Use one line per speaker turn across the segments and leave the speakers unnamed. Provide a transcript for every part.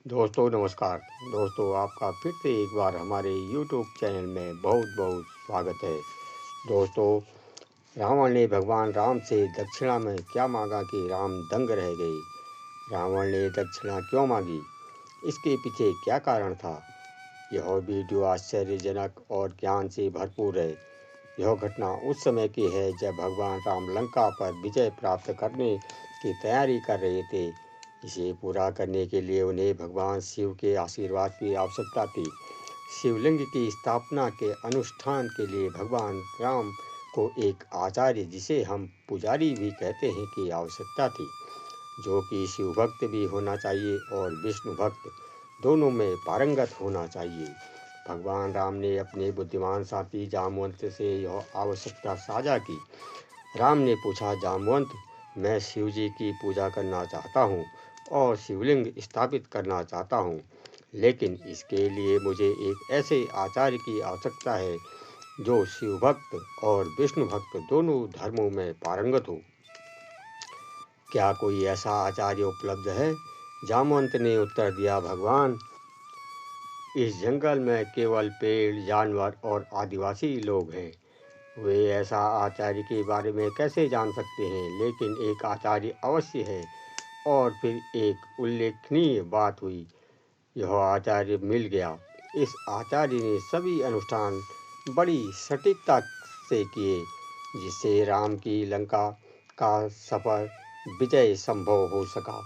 दोस्तों नमस्कार। दोस्तों आपका फिर से एक बार हमारे यूट्यूब चैनल में बहुत बहुत स्वागत है। दोस्तों, रावण ने भगवान राम से दक्षिणा में क्या मांगा कि राम दंग रह गए। रावण ने दक्षिणा क्यों मांगी, इसके पीछे क्या कारण था। यह वीडियो आश्चर्यजनक और ज्ञान से भरपूर है। यह घटना उस समय की है जब भगवान राम लंका पर विजय प्राप्त करने की तैयारी कर रहे थे। इसे पूरा करने के लिए उन्हें भगवान शिव के आशीर्वाद की आवश्यकता थी। शिवलिंग की स्थापना के अनुष्ठान के लिए भगवान राम को एक आचार्य, जिसे हम पुजारी भी कहते हैं, की आवश्यकता थी, जो कि शिव भक्त भी होना चाहिए और विष्णु भक्त, दोनों में पारंगत होना चाहिए। भगवान राम ने अपने बुद्धिमान साथी जामवंत से यह आवश्यकता साझा की। राम ने पूछा, जामवंत, मैं शिव जी की पूजा करना चाहता हूँ और शिवलिंग स्थापित करना चाहता हूँ, लेकिन इसके लिए मुझे एक ऐसे आचार्य की आवश्यकता है जो शिव भक्त और विष्णु भक्त दोनों धर्मों में पारंगत हो। क्या कोई ऐसा आचार्य उपलब्ध है? जामवंत ने उत्तर दिया, भगवान, इस जंगल में केवल पेड़, जानवर और आदिवासी लोग हैं। वे ऐसा आचार्य के बारे में कैसे जान सकते हैं, लेकिन एक आचार्य अवश्य है। और फिर एक उल्लेखनीय बात हुई, यह आचार्य मिल गया। इस आचार्य ने सभी अनुष्ठान बड़ी सटीकता से किए, जिससे राम की लंका का सफल विजय संभव हो सका।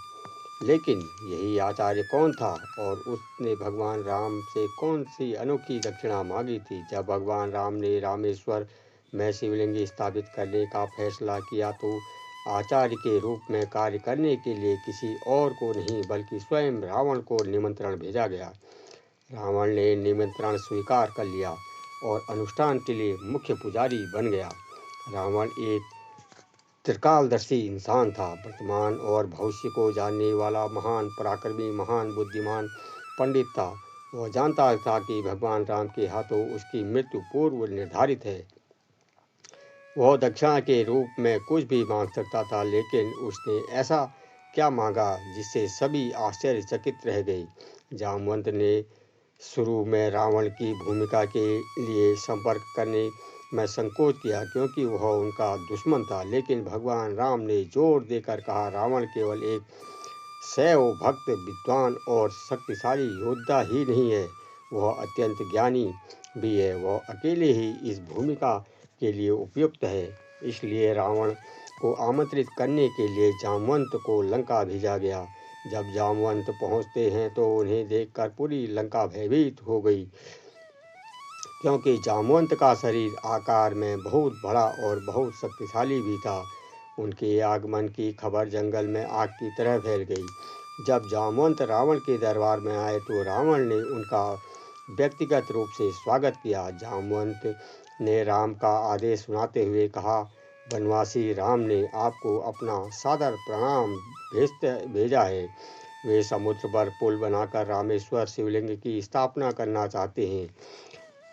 लेकिन यही आचार्य कौन था और उसने भगवान राम से कौन सी अनोखी दक्षिणा मांगी थी? जब भगवान राम ने रामेश्वर में शिवलिंग स्थापित करने का फैसला किया तो आचार्य के रूप में कार्य करने के लिए किसी और को नहीं बल्कि स्वयं रावण को निमंत्रण भेजा गया। रावण ने निमंत्रण स्वीकार कर लिया और अनुष्ठान के लिए मुख्य पुजारी बन गया। रावण एक त्रिकालदर्शी इंसान था, वर्तमान और भविष्य को जानने वाला महान पराक्रमी, महान बुद्धिमान पंडित था। वह जानता था कि भगवान राम के हाथों उसकी मृत्यु पूर्व निर्धारित है। वह दक्षिणा के रूप में कुछ भी मांग सकता था, लेकिन उसने ऐसा क्या मांगा जिससे सभी आश्चर्यचकित रह गए। जामवंत ने शुरू में रावण की भूमिका के लिए संपर्क करने में संकोच किया, क्योंकि वह उनका दुश्मन था। लेकिन भगवान राम ने जोर देकर कहा, रावण केवल एक शैव भक्त, विद्वान और शक्तिशाली योद्धा ही नहीं है, वह अत्यंत ज्ञानी भी है। वह अकेले ही इस भूमिका के लिए उपयुक्त है। इसलिए रावण को आमंत्रित करने के लिए जामवंत को लंका भेजा गया। जब जामवंत पहुंचते हैं तो उन्हें देखकर पूरी लंका भयभीत हो गई, क्योंकि जामवंत का शरीर आकार में बहुत बड़ा और बहुत शक्तिशाली भी था। उनके आगमन की खबर जंगल में आग की तरह फैल गई। जब जामवंत रावण के दरबार में आए तो रावण ने उनका व्यक्तिगत रूप से स्वागत किया। जामवंत ने राम का आदेश सुनाते हुए कहा, वनवासी राम ने आपको अपना सादर प्रणाम भेजा है। वे समुद्र पर पुल बनाकर रामेश्वर शिवलिंग की स्थापना करना चाहते हैं।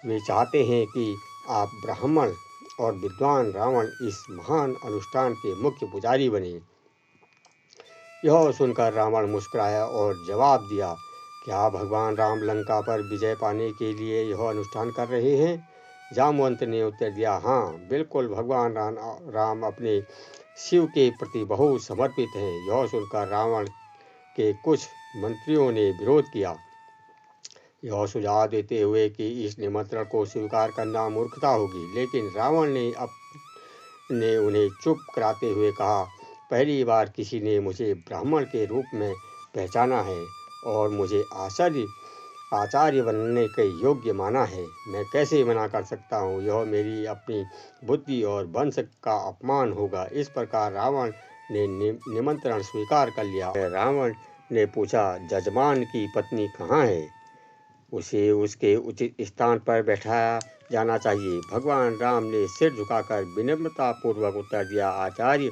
वे चाहते हैं कि आप ब्राह्मण और विद्वान रावण इस महान अनुष्ठान के मुख्य पुजारी बने। यह सुनकर रावण मुस्कुराया और जवाब दिया, क्या भगवान राम लंका पर विजय पाने के लिए यह अनुष्ठान कर रहे हैं? जामवंत ने उत्तर दिया, हाँ बिल्कुल, भगवान राम अपने शिव के प्रति बहुत समर्पित हैं। यह सुनकर रावण के कुछ मंत्रियों ने विरोध किया, यह सुझाव देते हुए कि इस निमंत्रण को स्वीकार करना मूर्खता होगी। लेकिन रावण ने उन्हें चुप कराते हुए कहा, पहली बार किसी ने मुझे ब्राह्मण के रूप में पहचाना है और मुझे आचार्य बनने के योग्य माना है। मैं कैसे मना कर सकता हूँ? यह मेरी अपनी बुद्धि और वंश का अपमान होगा। इस प्रकार रावण ने निमंत्रण स्वीकार कर लिया। रावण ने पूछा, जजमान की पत्नी कहाँ है? उसे उसके उचित स्थान पर बैठाया जाना चाहिए। भगवान राम ने सिर झुकाकर विनम्रतापूर्वक उत्तर दिया, आचार्य,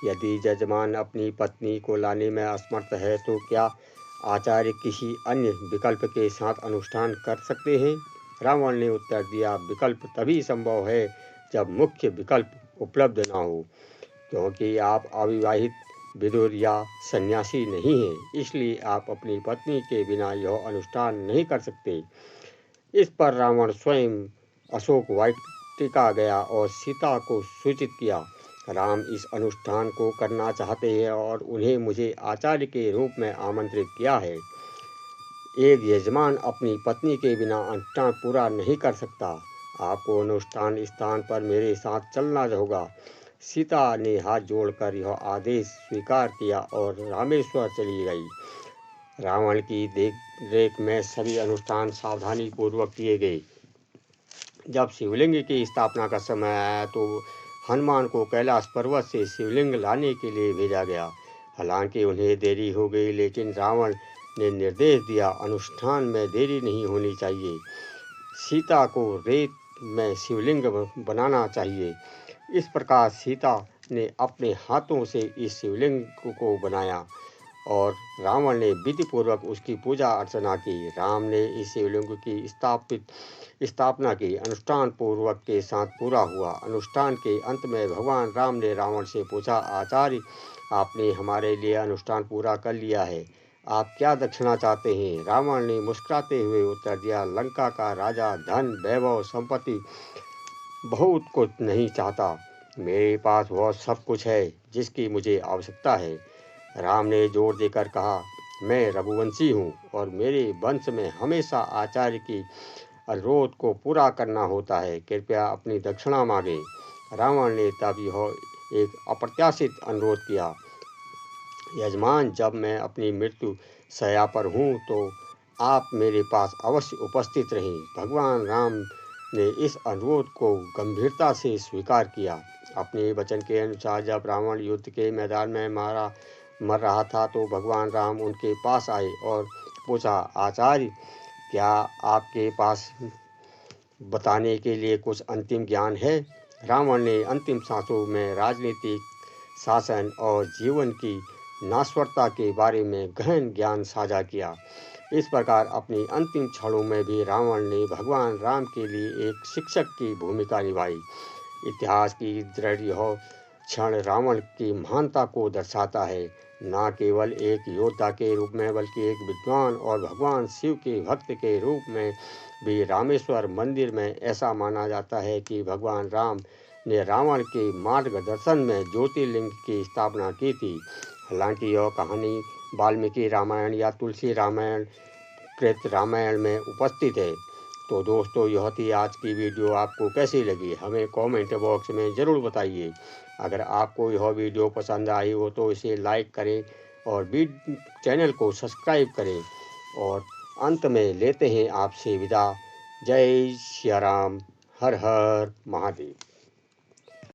यदि जजमान अपनी पत्नी को लाने में असमर्थ है तो क्या आचार्य किसी अन्य विकल्प के साथ अनुष्ठान कर सकते हैं? रावण ने उत्तर दिया, विकल्प तभी संभव है जब मुख्य विकल्प उपलब्ध न हो, क्योंकि आप अविवाहित विदुर या सन्यासी नहीं है, इसलिए आप अपनी पत्नी के बिना यह अनुष्ठान नहीं कर सकते। इस पर रावण स्वयं अशोक वाटिका गया और सीता को सूचित किया, राम इस अनुष्ठान को करना चाहते हैं और उन्हें मुझे आचार्य के रूप में आमंत्रित किया है। एक यजमान अपनी पत्नी के बिना अनुष्ठान पूरा नहीं कर सकता। आपको अनुष्ठान स्थान पर मेरे साथ चलना होगा। सीता ने हाथ जोड़कर यह आदेश स्वीकार किया और रामेश्वर चली गई। रावण की देख में सभी अनुष्ठान सावधानी पूर्वक किए गए। जब शिवलिंग की स्थापना का समय आया तो हनुमान को कैलाश पर्वत से शिवलिंग लाने के लिए भेजा गया। हालांकि उन्हें देरी हो गई, लेकिन रावण ने निर्देश दिया, अनुष्ठान में देरी नहीं होनी चाहिए। सीता को रेत में शिवलिंग बनाना चाहिए। इस प्रकार सीता ने अपने हाथों से इस शिवलिंग को बनाया और रावण ने विधिपूर्वक उसकी पूजा अर्चना की। राम ने इस शिवलिंग की स्थापना की अनुष्ठान पूर्वक के साथ पूरा हुआ। अनुष्ठान के अंत में भगवान राम ने रावण से पूछा, आचार्य, आपने हमारे लिए अनुष्ठान पूरा कर लिया है, आप क्या दक्षिणा चाहते हैं? रावण ने मुस्कुराते हुए उत्तर दिया, लंका का राजा धन, वैभव, संपत्ति बहुत कुछ नहीं चाहता। मेरे पास वह सब कुछ है जिसकी मुझे आवश्यकता है। राम ने जोर देकर कहा, मैं रघुवंशी हूँ और मेरे वंश में हमेशा आचार्य की अनुरोध को पूरा करना होता है, कृपया अपनी दक्षिणा मांगे। रावण ने तब यह एक अप्रत्याशित अनुरोध किया, यजमान, जब मैं अपनी मृत्यु शैया पर हूँ तो आप मेरे पास अवश्य उपस्थित रहें। भगवान राम ने इस अनुरोध को गंभीरता से स्वीकार किया। अपने वचन के अनुसार जब रावण युद्ध के मैदान में मर रहा था तो भगवान राम उनके पास आए और पूछा, आचार्य, क्या आपके पास बताने के लिए कुछ अंतिम ज्ञान है? रावण ने अंतिम सांसों में राजनीतिक, शासन और जीवन की नाश्वरता के बारे में गहन ज्ञान साझा किया। इस प्रकार अपनी अंतिम क्षणों में भी रावण ने भगवान राम के लिए एक शिक्षक की भूमिका निभाई। इतिहास की दृढ़ यह क्षण रावण की महानता को दर्शाता है। न केवल एक योद्धा के रूप में बल्कि एक विद्वान और भगवान शिव के भक्त के रूप में भी। रामेश्वर मंदिर में ऐसा माना जाता है कि भगवान राम ने रावण के मार्गदर्शन में ज्योतिर्लिंग की स्थापना की थी। हालांकि यह कहानी वाल्मीकि रामायण या तुलसी रामायण, कृत रामायण में उपस्थित है। तो दोस्तों, यह थी आज की वीडियो। आपको कैसी लगी हमें कमेंट बॉक्स में ज़रूर बताइए। अगर आपको यह वीडियो पसंद आई हो तो इसे लाइक करें और चैनल को सब्सक्राइब करें। और अंत में लेते हैं आपसे विदा। जय सिया राम, हर हर महादेव।